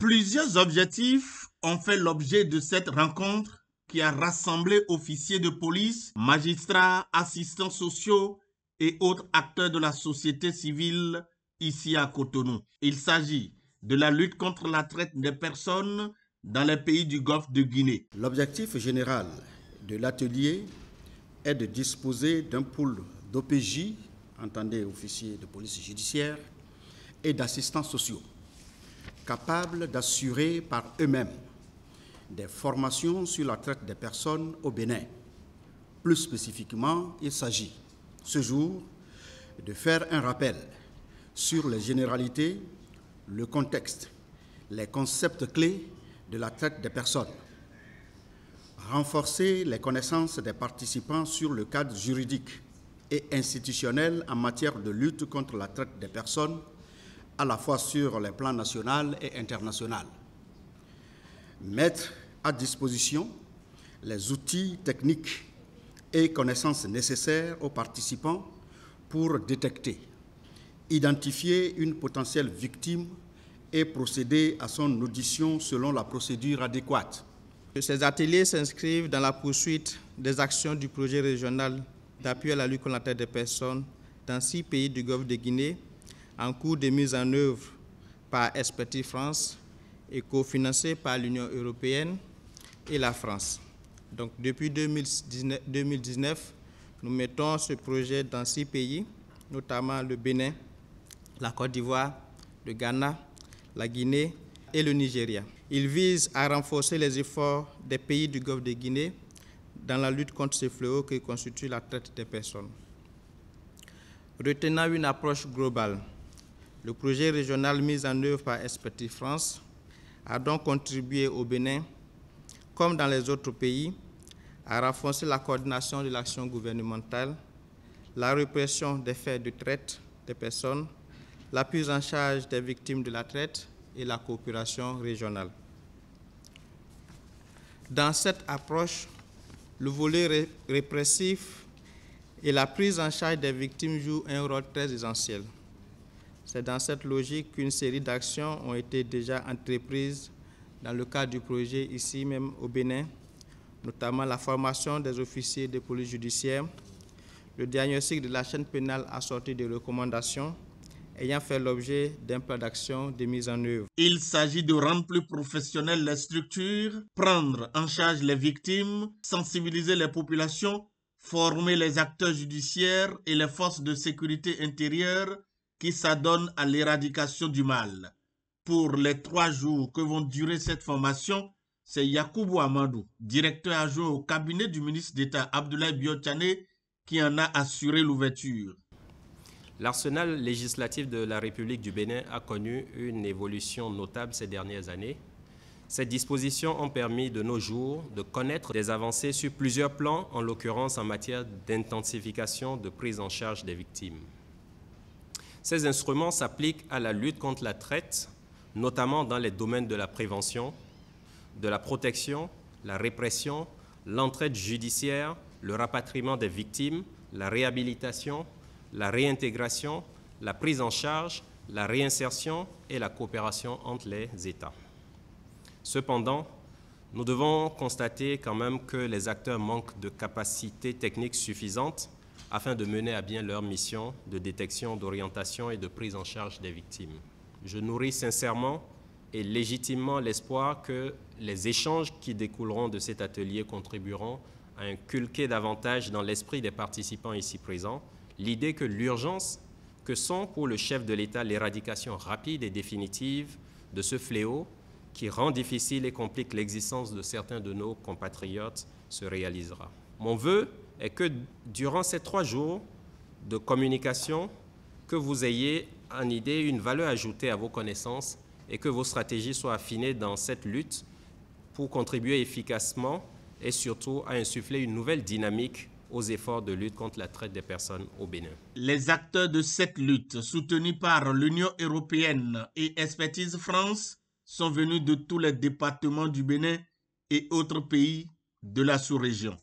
Plusieurs objectifs ont fait l'objet de cette rencontre qui a rassemblé officiers de police, magistrats, assistants sociaux et autres acteurs de la société civile ici à Cotonou. Il s'agit de la lutte contre la traite des personnes dans les pays du Golfe de Guinée. L'objectif général de l'atelier est de disposer d'un pool d'OPJ, entendez officiers de police judiciaire, et d'assistants sociaux, capables d'assurer par eux-mêmes des formations sur la traite des personnes au Bénin. Plus spécifiquement, il s'agit, ce jour, de faire un rappel sur les généralités, le contexte, les concepts clés de la traite des personnes, renforcer les connaissances des participants sur le cadre juridique et institutionnel en matière de lutte contre la traite des personnes, à la fois sur les plans national et international. Mettre à disposition les outils techniques et connaissances nécessaires aux participants pour détecter, identifier une potentielle victime et procéder à son audition selon la procédure adéquate. Ces ateliers s'inscrivent dans la poursuite des actions du projet régional d'appui à la lutte contre la traite des personnes dans 6 pays du Golfe de Guinée, en cours de mise en œuvre par Expertise France et cofinancé par l'Union européenne et la France. Donc, depuis 2019, nous mettons ce projet dans 6 pays, notamment le Bénin, la Côte d'Ivoire, le Ghana, la Guinée et le Nigeria. Il vise à renforcer les efforts des pays du Golfe de Guinée dans la lutte contre ce fléau que constitue la traite des personnes. Retenant une approche globale, le projet régional mis en œuvre par Expertise France a donc contribué au Bénin, comme dans les autres pays, à renforcer la coordination de l'action gouvernementale, la répression des faits de traite des personnes, la prise en charge des victimes de la traite et la coopération régionale. Dans cette approche, le volet répressif et la prise en charge des victimes jouent un rôle très essentiel. C'est dans cette logique qu'une série d'actions ont été déjà entreprises dans le cadre du projet ici même au Bénin, notamment la formation des officiers de police judiciaire, le diagnostic de la chaîne pénale assorti de recommandations ayant fait l'objet d'un plan d'action de mise en œuvre. Il s'agit de rendre plus professionnelles les structures, prendre en charge les victimes, sensibiliser les populations, former les acteurs judiciaires et les forces de sécurité intérieure qui s'adonnent à l'éradication du mal. Pour les 3 jours que vont durer cette formation, c'est Yacoubou Amadou, directeur adjoint au cabinet du ministre d'État Abdoulaye Biotchane, qui en a assuré l'ouverture. L'arsenal législatif de la République du Bénin a connu une évolution notable ces dernières années. Ces dispositions ont permis de nos jours de connaître des avancées sur plusieurs plans, en l'occurrence en matière d'intensification de prise en charge des victimes. Ces instruments s'appliquent à la lutte contre la traite, notamment dans les domaines de la prévention, de la protection, la répression, l'entraide judiciaire, le rapatriement des victimes, la réhabilitation, la réintégration, la prise en charge, la réinsertion et la coopération entre les États. Cependant, nous devons constater quand même que les acteurs manquent de capacités techniques suffisantes afin de mener à bien leur mission de détection, d'orientation et de prise en charge des victimes. Je nourris sincèrement et légitimement l'espoir que les échanges qui découleront de cet atelier contribueront à inculquer davantage dans l'esprit des participants ici présents l'idée que l'urgence que sont pour le chef de l'État l'éradication rapide et définitive de ce fléau qui rend difficile et complique l'existence de certains de nos compatriotes se réalisera. Mon vœu est que durant ces 3 jours de communication, que vous ayez en idée une valeur ajoutée à vos connaissances et que vos stratégies soient affinées dans cette lutte pour contribuer efficacement et surtout à insuffler une nouvelle dynamique aux efforts de lutte contre la traite des personnes au Bénin. Les acteurs de cette lutte, soutenus par l'Union européenne et Expertise France, sont venus de tous les départements du Bénin et autres pays de la sous-région.